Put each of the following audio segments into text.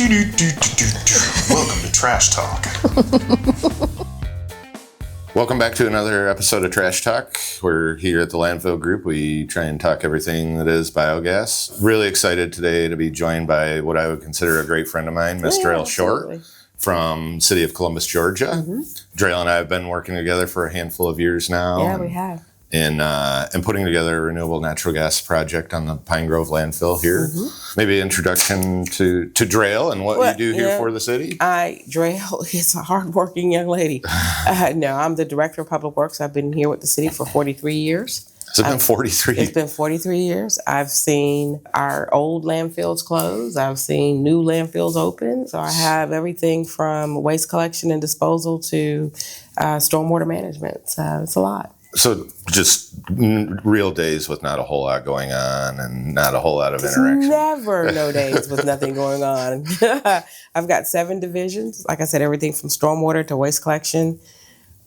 Welcome to Trash Talk. Welcome back to another episode of Trash Talk. We're here at the Landfill Group. We try and talk everything that is biogas. Really excited today to be joined by what I would consider a great friend of mine, Miss Drale Short from City of Columbus, Georgia. Drale and I have been working together for a handful of years now. Yeah, we have. And putting together a renewable natural gas project on the Pine Grove landfill here. Maybe an introduction to Drale and what you do here for the city. Drale is a hardworking young lady. No, I'm the Director of Public Works. I've been here with the city for 43 years. Has it been 43? It's been 43 years. I've seen our old landfills close. I've seen new landfills open. So I have everything from waste collection and disposal to stormwater management. So it's a lot. So just real days with not a whole lot going on and not a whole lot of interaction. Never no days with nothing going on. I've got 7 divisions. Like I said, everything from stormwater to waste collection,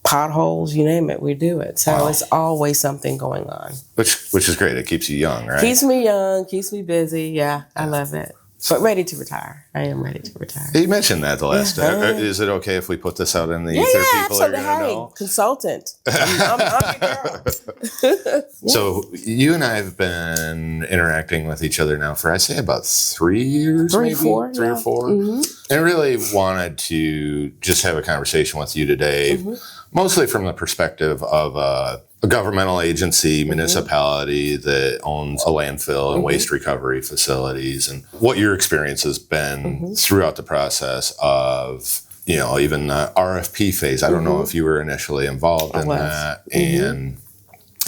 potholes, you name it, we do it. So It's always something going on. Which is great. It keeps you young, right? Keeps me young, keeps me busy. Yeah, I love it. But ready to retire. I am ready to retire. You mentioned that the last time. Is it okay if we put this out in the ether? People absolutely. Are going to know? Consultant. I'm your girl. So you and I have been interacting with each other now for, I'd say, about 3 years, Three or 4. Mm-hmm. And I really wanted to just have a conversation with you today, mostly from the perspective of a governmental agency, municipality that owns a landfill and waste recovery facilities, and what your experience has been throughout the process of, even the RFP phase. I don't know if you were initially involved in that, and,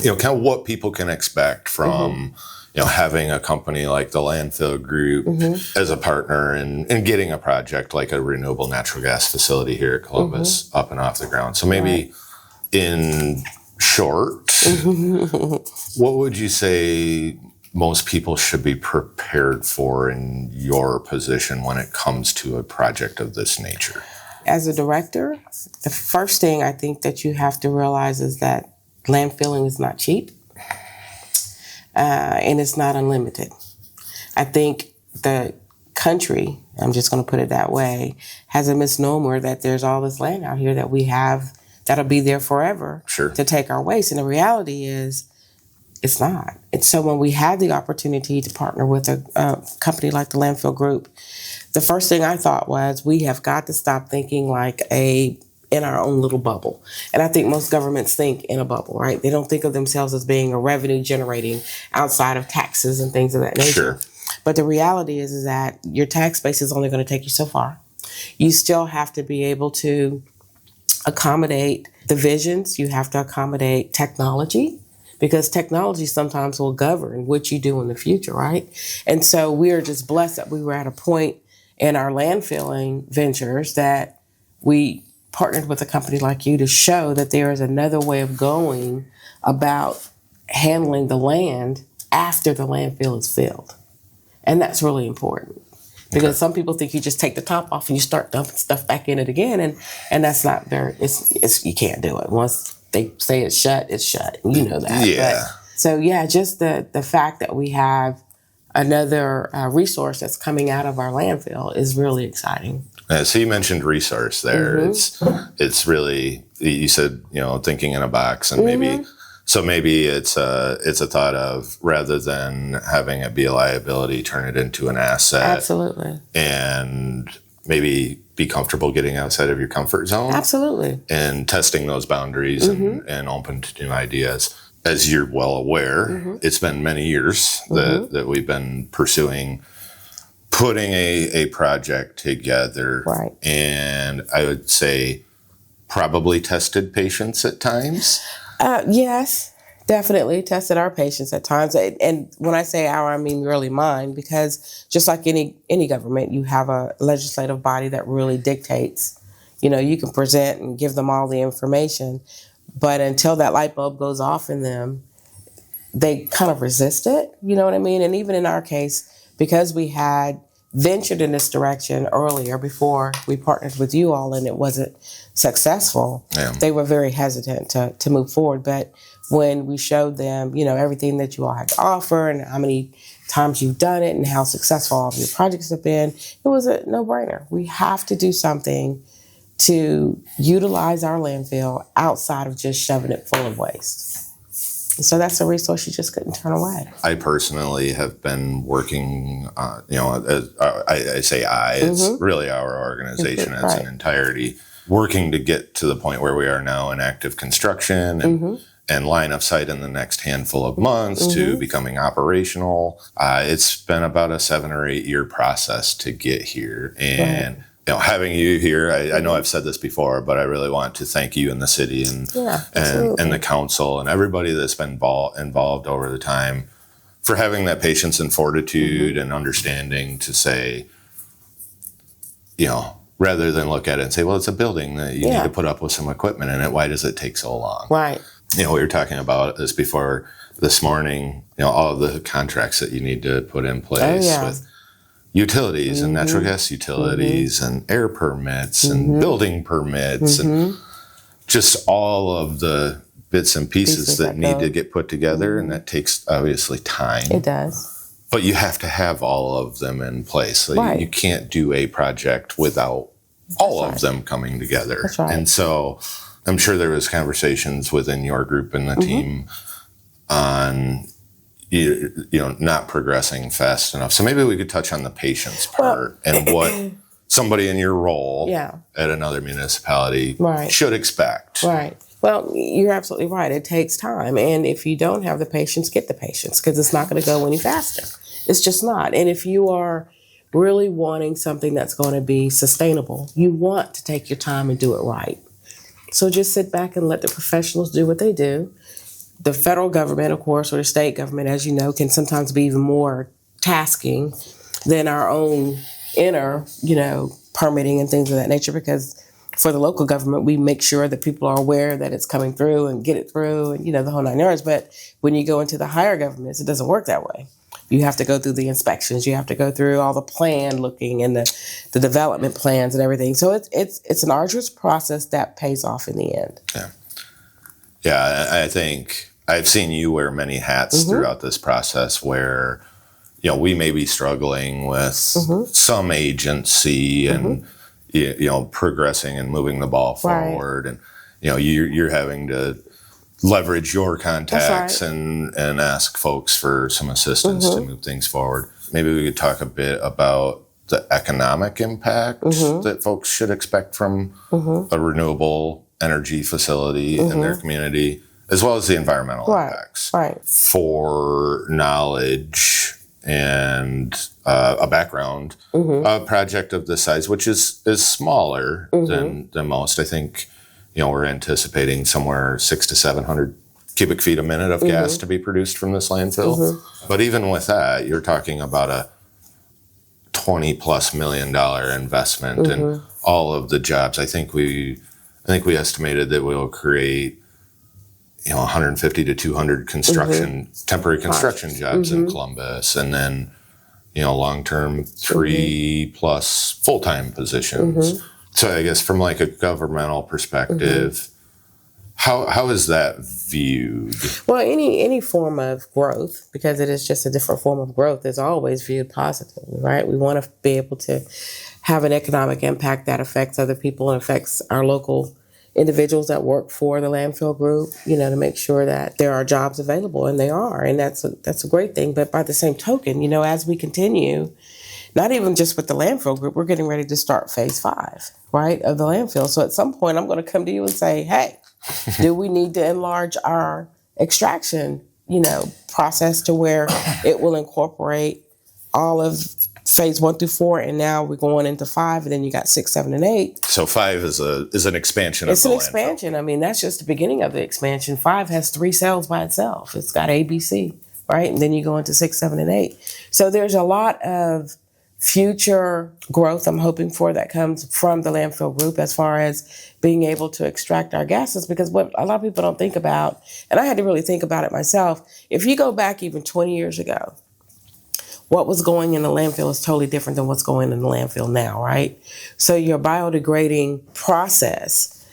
kind of what people can expect from, having a company like the Landfill Group as a partner and getting a project like a renewable natural gas facility here at Columbus up and off the ground. So maybe in short, what would you say most people should be prepared for in your position when it comes to a project of this nature? As a director, the first thing I think that you have to realize is that landfilling is not cheap, and it's not unlimited. I think the country, I'm just going to put it that way, has a misnomer that there's all this land out here that we have that'll be there forever to take our waste. And the reality is, it's not. And so when we had the opportunity to partner with a company like the Landfill Group, the first thing I thought was, we have got to stop thinking like in our own little bubble. And I think most governments think in a bubble, right? They don't think of themselves as being a revenue generating outside of taxes and things of that nature. But the reality is that your tax base is only going to take you so far. You still have to be able to accommodate the visions. You have to accommodate technology, because technology sometimes will govern what you do in the future, right? And so we are just blessed that we were at a point in our landfilling ventures that we partnered with a company like you to show that there is another way of going about handling the land after the landfill is filled. And that's really important. Because some people think you just take the top off and you start dumping stuff back in it again, and that's not very. It's you can't do it. Once they say it's shut, it's shut. You know that. Yeah. But, just the fact that we have another resource that's coming out of our landfill is really exciting. So you mentioned resource there. It's really, you said, thinking in a box, and maybe it's a thought of, rather than having it be a liability, turn it into an asset. Absolutely. And maybe be comfortable getting outside of your comfort zone. Absolutely. And testing those boundaries and open to new ideas. As you're well aware, it's been many years that we've been pursuing putting a project together. Right. And I would say probably tested patience at times. Yes, definitely tested our patience at times. And when I say our, I mean really mine, because just like any government, you have a legislative body that really dictates. You can present and give them all the information, but until that light bulb goes off in them, they kind of resist it. You know what I mean? And even in our case, because we had ventured in this direction earlier before we partnered with you all and it wasn't successful, they were very hesitant to move forward. But when we showed them, everything that you all had to offer and how many times you've done it and how successful all of your projects have been, it was a no-brainer. We have to do something to utilize our landfill outside of just shoving it full of waste. So that's a resource you just couldn't turn away. I personally have been working, I say it's really our organization as an entirety, working to get to the point where we are now in active construction and line of sight in the next handful of months to becoming operational. It's been about a 7 or 8 year process to get here. And having you here, I know I've said this before, but I really want to thank you and the city and the council and everybody that's been involved over the time for having that patience and fortitude and understanding to say, rather than look at it and say, well, it's a building that you need to put up with some equipment in it. Why does it take so long? Right. We were talking about this before this morning, all of the contracts that you need to put in place with utilities and natural gas utilities and air permits and building permits and just all of the bits and pieces that need to get put together. And that takes obviously time. It does. But you have to have all of them in place. So you can't do a project without all of them coming together. That's right. And so I'm sure there was conversations within your group and the team on not progressing fast enough. So maybe we could touch on the patience part and what somebody in your role at another municipality should expect. Right. Well, you're absolutely right. It takes time. And if you don't have the patience, get the patience, because it's not going to go any faster. It's just not. And if you are really wanting something that's going to be sustainable, you want to take your time and do it right. So just sit back and let the professionals do what they do. The federal government, of course, or the state government, as you know, can sometimes be even more tasking than our own inner, permitting and things of that nature, because for the local government, we make sure that people are aware that it's coming through and get it through and, the whole 9 yards. But when you go into the higher governments, it doesn't work that way. You have to go through the inspections. You have to go through all the plan looking and the development plans and everything. So it's an arduous process that pays off in the end. Yeah. Yeah, I think I've seen you wear many hats throughout this process where, we may be struggling with some agency and, progressing and moving the ball forward. And, you're having to leverage your contacts and ask folks for some assistance to move things forward. Maybe we could talk a bit about the economic impact that folks should expect from a renewable energy facility in their community, as well as the environmental impacts. Right. For knowledge and a background, a project of this size, which is smaller than most, I think, we're anticipating somewhere 600 to 700 cubic feet a minute of gas to be produced from this landfill. But even with that, you're talking about a $20+ million investment and all of the jobs. I think we estimated that we'll create 150 to 200 temporary construction jobs in Columbus, and then long-term 3+ full-time positions. So I guess from like a governmental perspective, how is that viewed? Well, any form of growth, because it is just a different form of growth, is always viewed positively, right? We want to be able to have an economic impact that affects other people and affects our local individuals that work for the landfill group, to make sure that there are jobs available, and they are, and that's a great thing. But by the same token, as we continue, not even just with the landfill group, we're getting ready to start phase 5, right, of the landfill. So at some point, I'm going to come to you and say, hey, do we need to enlarge our extraction, process to where it will incorporate all of phase 1 through 4, and now we're going into 5, and then you got 6, 7, and 8. So 5 is an expansion. It's of the an expansion. Landfill. I mean, that's just the beginning of the expansion. 5 has 3 cells by itself. It's got ABC, right, and then you go into 6, 7, and 8. So there's a lot of future growth I'm hoping for that comes from the landfill group as far as being able to extract our gases, because what a lot of people don't think about, and I had to really think about it myself, if you go back even 20 years ago, what was going in the landfill is totally different than what's going in the landfill now, right? So your biodegrading process,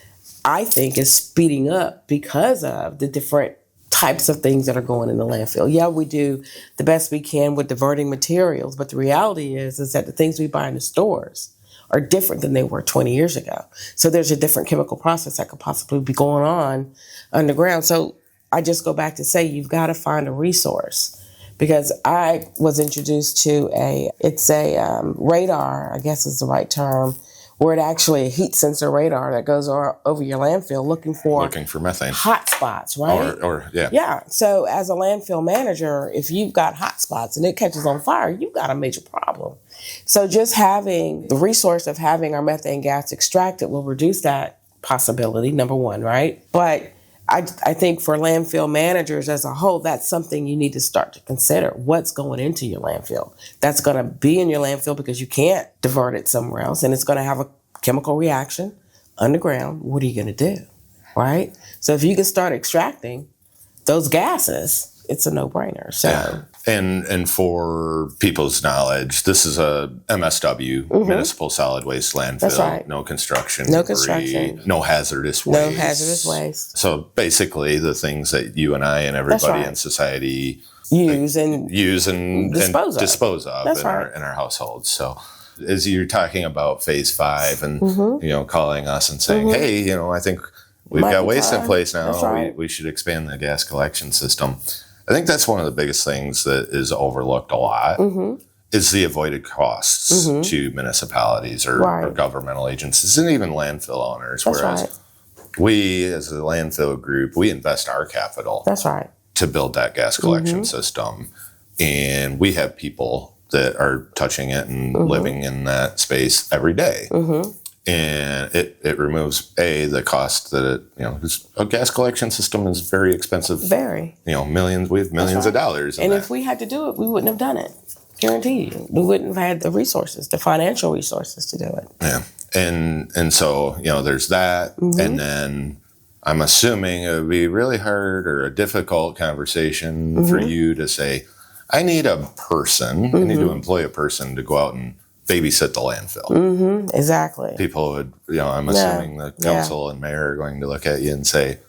I think, is speeding up because of the different types of things that are going in the landfill. Yeah, we do the best we can with diverting materials, but the reality is that the things we buy in the stores are different than they were 20 years ago. So there's a different chemical process that could possibly be going on underground. So I just go back to say, you've got to find a resource. Because I was introduced to a radar, I guess is the right term, where it actually a heat sensor radar that goes over your landfill looking for methane hot spots, right? Or yeah. Yeah. So as a landfill manager, if you've got hot spots and it catches on fire, you've got a major problem. So just having the resource of having our methane gas extracted will reduce that possibility, number one, right? But I think for landfill managers as a whole, that's something you need to start to consider. What's going into your landfill? That's going to be in your landfill because you can't divert it somewhere else, and it's going to have a chemical reaction underground. What are you going to do, right? So if you can start extracting those gases, it's a no-brainer. So. Yeah. And for people's knowledge, this is a MSW, Municipal Solid Waste Landfill. That's right. No construction. No debris, construction. No hazardous waste. No hazardous waste. So basically the things that you and I and everybody in society use and dispose of That's in right. our households. So as you're talking about phase 5 and calling us and saying, hey, I think we've got waste in place now. Right. We should expand the gas collection system. I think that's one of the biggest things that is overlooked a lot is the avoided costs to municipalities or governmental agencies and even landfill owners. That's whereas we, as a landfill group, we invest our capital to build that gas collection system. And we have people that are touching it and living in that space every day. And it removes the cost that a gas collection system is very expensive. Very. Millions. We have millions of dollars. And if we had to do it, we wouldn't have done it. Guarantee you, we wouldn't have had the resources, the financial resources to do it. Yeah, and so there's that, and then I'm assuming it would be really hard or a difficult conversation for you to say, I need a person, I need to employ a person to go out and babysit the landfill. Exactly. People would, I'm assuming the council and mayor are going to look at you and say,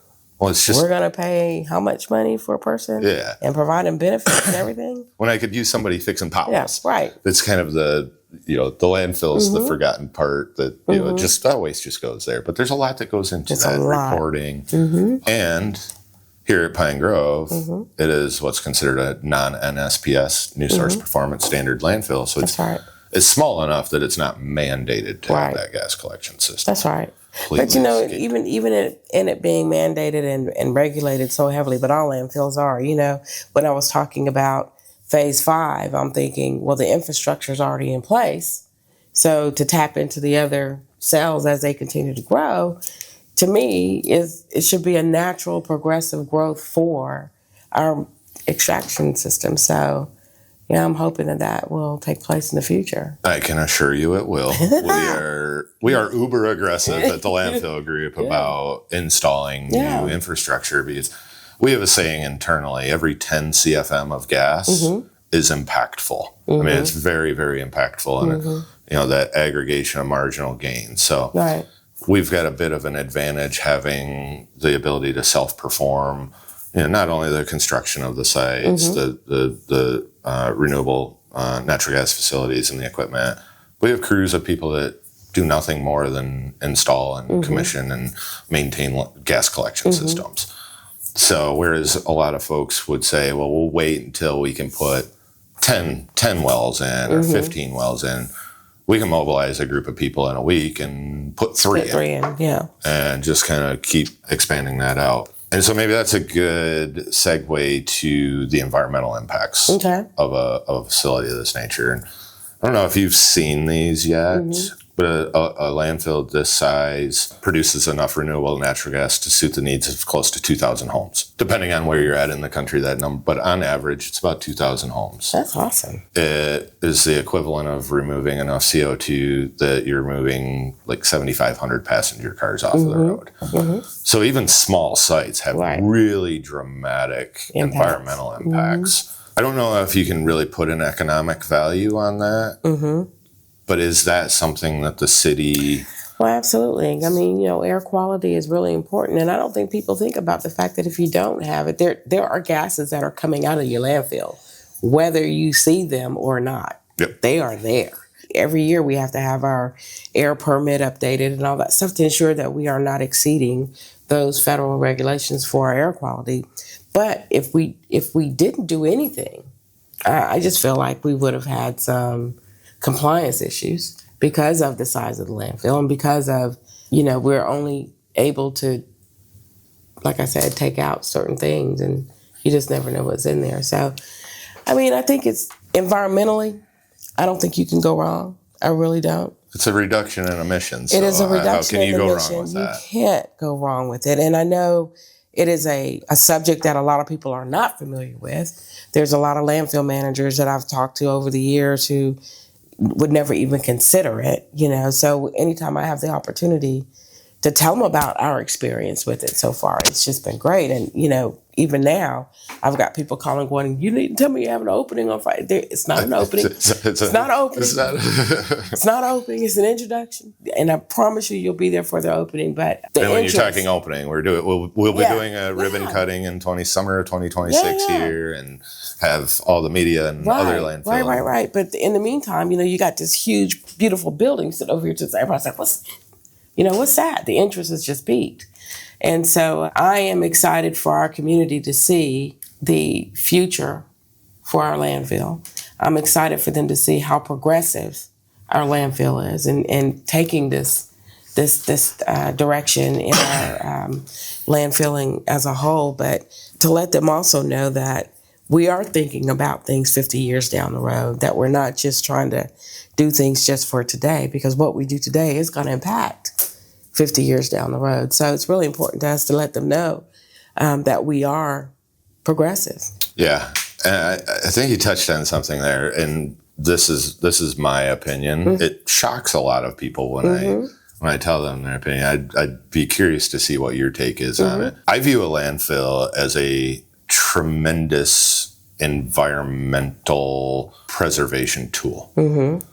well, it's just... We're going to pay how much money for a person? Yeah. And provide them benefits and everything? When I could use somebody fixing potholes. Yes, right. It's kind of the landfill's the forgotten part that, waste just goes there. But there's a lot that goes into that reporting. And here at Pine Grove, it is what's considered a non-NSPS, New Source Performance Standard landfill. So it's small enough that it's not mandated to have that gas collection system. That's right. But even in it being mandated and regulated so heavily, but all landfills are, when I was talking about phase 5, I'm thinking, well, the infrastructure is already in place. So to tap into the other cells as they continue to grow, to me, it should be a natural progressive growth for our extraction system. So I'm hoping that will take place in the future. I can assure you it will. We are uber aggressive at the landfill group about installing new infrastructure because we have a saying internally, every 10 CFM of gas is impactful. I mean, it's very, very impactful. And, that aggregation of marginal gain. So we've got a bit of an advantage having the ability to self-perform, not only the construction of the sites, the renewable natural gas facilities and the equipment. We have crews of people that do nothing more than install and commission and maintain gas collection systems. So whereas a lot of folks would say, well, we'll wait until we can put 10 wells in or 15 wells in, we can mobilize a group of people in a week and put three in. And just kind of keep expanding that out. And so maybe that's a good segue to the environmental impacts of a facility of this nature. And I don't know if you've seen these yet, but a landfill this size produces enough renewable natural gas to suit the needs of close to 2,000 homes, depending on where you're at in the country, that number. But on average, it's about 2,000 homes. That's awesome. It is the equivalent of removing enough CO2 that you're removing like 7,500 passenger cars off of the road. So even small sites have really dramatic environmental impacts. I don't know if you can really put an economic value on that. But is that something that the city Well, absolutely. I mean, air quality is really important. And I don't think people think about the fact that if you don't have it, there are gases that are coming out of your landfill, whether you see them or not. Yep. They are there. Every year we have to have our air permit updated and all that stuff to ensure that we are not exceeding those federal regulations for our air quality. But if we didn't do anything, I just feel like we would have had some compliance issues because of the size of the landfill and because of, we're only able to, like I said, take out certain things and you just never know what's in there. So, I mean, I think it's environmentally, I don't think you can go wrong. I really don't. It's a reduction in emissions. It is a reduction in emissions. How can you go wrong with that? You can't go wrong with it. And I know it is a subject that a lot of people are not familiar with. There's a lot of landfill managers that I've talked to over the years who would never even consider it, So anytime I have the opportunity to tell them about our experience with it so far, it's just been great. And, even now, I've got people calling going, you need to tell me you have an opening on Friday. It's not an opening. It's not opening. It's not opening. It's an introduction. And I promise you'll be there for the opening. But and when you're talking opening, we'll be doing a ribbon cutting in summer of 2026 here and have all the media and other landfill. Right. But in the meantime, you got this huge, beautiful building sitting over here to the side. Everybody's like, what's that? The interest has just peaked. And so I am excited for our community to see the future for our landfill. I'm excited for them to see how progressive our landfill is and taking this direction in our landfilling as a whole, but to let them also know that we are thinking about things 50 years down the road, that we're not just trying to do things just for today, because what we do today is going to impact 50 years down the road. So it's really important to us to let them know that we are progressive. Yeah. And I think you touched on something there, and this is my opinion. Mm-hmm. It shocks a lot of people when I tell them their opinion. I'd be curious to see what your take is on it. I view a landfill as a tremendous environmental preservation tool. Mm-hmm.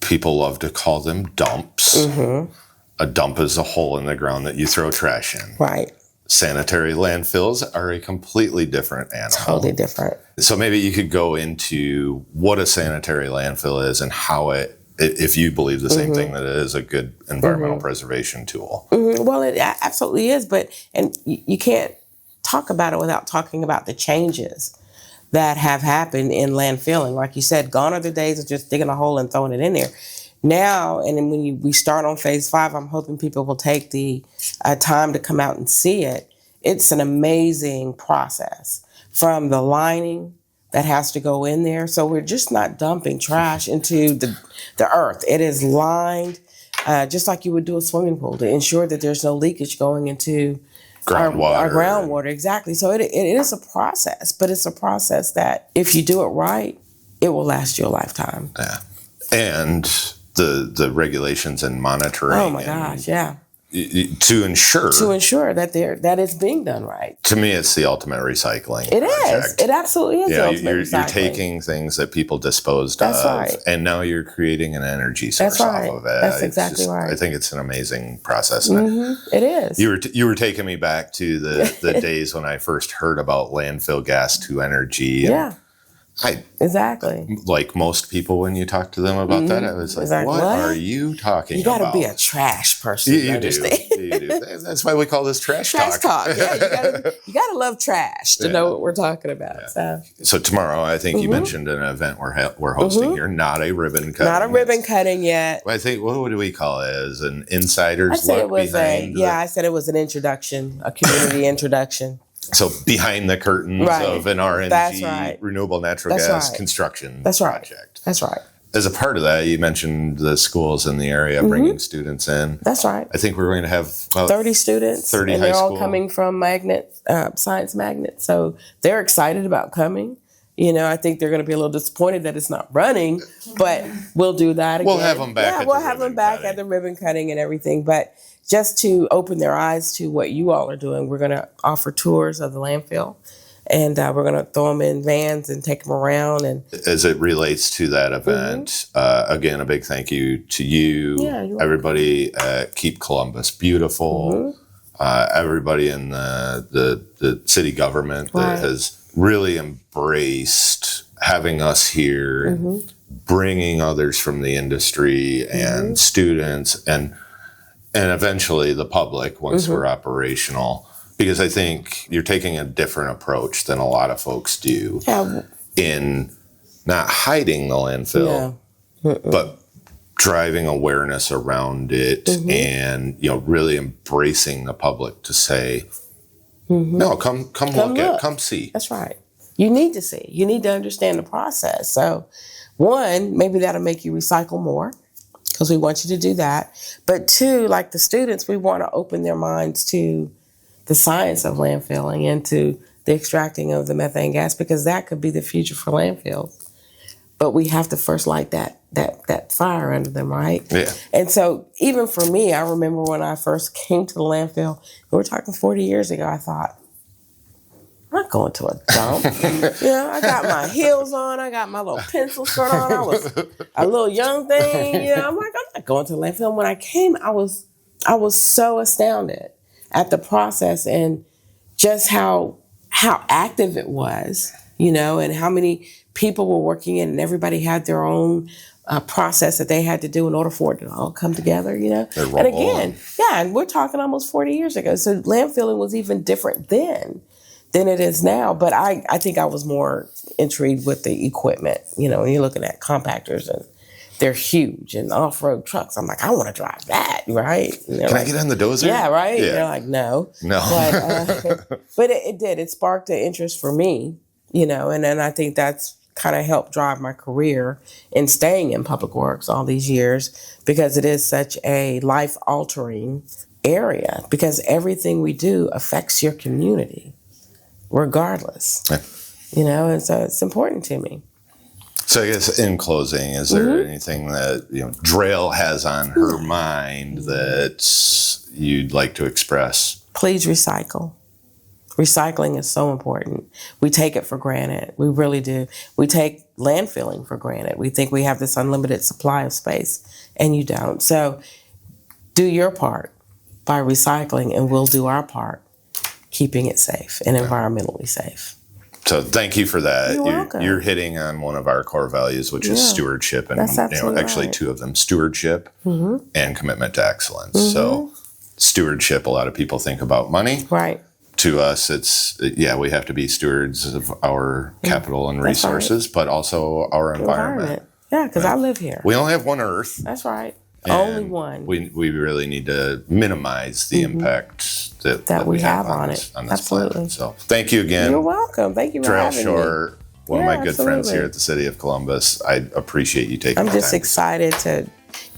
People love to call them dumps. Mm-hmm. A dump is a hole in the ground that you throw trash in. Right. Sanitary landfills are a completely different animal. Totally different. So maybe you could go into what a sanitary landfill is and how if you believe the same thing, that it is a good environmental preservation tool. Mm-hmm. Well, it absolutely is, and you can't talk about it without talking about the changes that have happened in landfilling. Like you said, gone are the days of just digging a hole and throwing it in there. Now, and then when we start on phase 5, I'm hoping people will take the time to come out and see it. It's an amazing process from the lining that has to go in there. So we're just not dumping trash into the earth. It is lined just like you would do a swimming pool to ensure that there's no leakage going into our groundwater. Exactly. So it is a process, but it's a process that if you do it right, it will last you a lifetime. Yeah. And the regulations and monitoring. Oh my gosh, yeah. To ensure that it's being done right. To me, it's the ultimate recycling. It is. It absolutely is. The ultimate recycling. You're taking things that people disposed of, right. And now you're creating an energy source off of it. That's exactly right. I think it's an amazing process. It is. You were taking me back to the days when I first heard about landfill gas to energy. Yeah. Exactly. Like most people, when you talk to them about that, I was like, what are you talking about? You got to be a trash person. You do. That's why we call this trash talk. Yeah, you got to love trash to know what we're talking about. Yeah. So tomorrow, I think you mentioned an event we're hosting here. Not a ribbon cutting. Not a ribbon cutting yet. I think, what do we call it? As an insider's look behind? I said it was an introduction, a community introduction. So behind the curtains of an RNG, renewable natural gas construction project. That's right. As a part of that, you mentioned the schools in the area bringing students in. That's right. I think we're going to have about 30 students. 30 and high they're school. all coming from Science Magnet. So they're excited about coming. I think they're going to be a little disappointed that it's not running, but we'll do that again. We'll have them back. Yeah, we'll have them back at the ribbon cutting and everything. But just to open their eyes to what you all are doing, we're going to offer tours of the landfill. And we're going to throw them in vans and take them around. And as it relates to that event, again, a big thank you to you, everybody at Keep Columbus Beautiful, everybody in the city government that has really embraced having us here, bringing others from the industry and students and eventually the public once we're operational. Because I think you're taking a different approach than a lot of folks do in not hiding the landfill, but driving awareness around it and, really embracing the public to say, no, come look, come see. That's right. You need to see. You need to understand the process. So, one, maybe that'll make you recycle more because we want you to do that. But two, like the students, we want to open their minds to the science of landfilling and to the extracting of the methane gas, because that could be the future for landfills. But we have to first light that fire under them, right? Yeah. And so even for me, I remember when I first came to the landfill, we're talking 40 years ago, I thought, I'm not going to a dump. I got my heels on, I got my little pencil skirt on, I was a little young thing, I'm like, I'm not going to the landfill. When I came, I was so astounded at the process and just how active it was, and how many people were working in, and everybody had their own process that they had to do in order for it to all come together, And again, and we're talking almost 40 years ago. So landfilling was even different then than it is now. But I think I was more intrigued with the equipment, when you're looking at compactors and they're huge and off-road trucks. I'm like, I want to drive that, right? Can I get on the dozer? Yeah, right? Yeah. They're like, no. But, but it did. It sparked an interest for me, and then I think that's kind of helped drive my career in staying in public works all these years, because it is such a life-altering area, because everything we do affects your community, regardless. And so it's important to me. So I guess in closing, is there anything that Drale has on her mind that you'd like to express? Please recycle. Recycling is so important. We take it for granted. We really do. We take landfilling for granted. We think we have this unlimited supply of space, and you don't. So do your part by recycling, and we'll do our part keeping it safe and environmentally safe. So thank you for that. You're welcome. You're hitting on one of our core values, which is stewardship, and actually two of them: stewardship and commitment to excellence. So stewardship, a lot of people think about money. Right. To us, it's we have to be stewards of our capital and resources, but also our environment. Yeah, because I live here. We only have one Earth. That's right. Only one. We really need to minimize the impact that we have on it. On this absolutely. Planet. So thank you again. You're welcome. Thank you for Drale having Shore, me. One of my good friends here at the City of Columbus. I appreciate you taking the time. I'm just excited to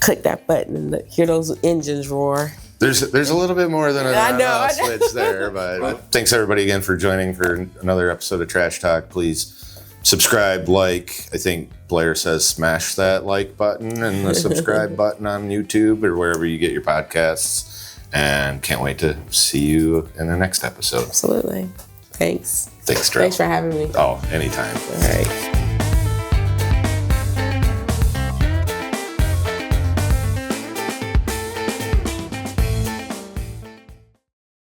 click that button and hear those engines roar. There's a little bit more than a switch there, but thanks everybody again for joining for another episode of Trash Talk. Please subscribe, like. I think Blair says smash that like button and the subscribe button on YouTube or wherever you get your podcasts. And can't wait to see you in the next episode. Absolutely. Thanks. Thanks, Drale. Thanks for having me. Oh, anytime. All right.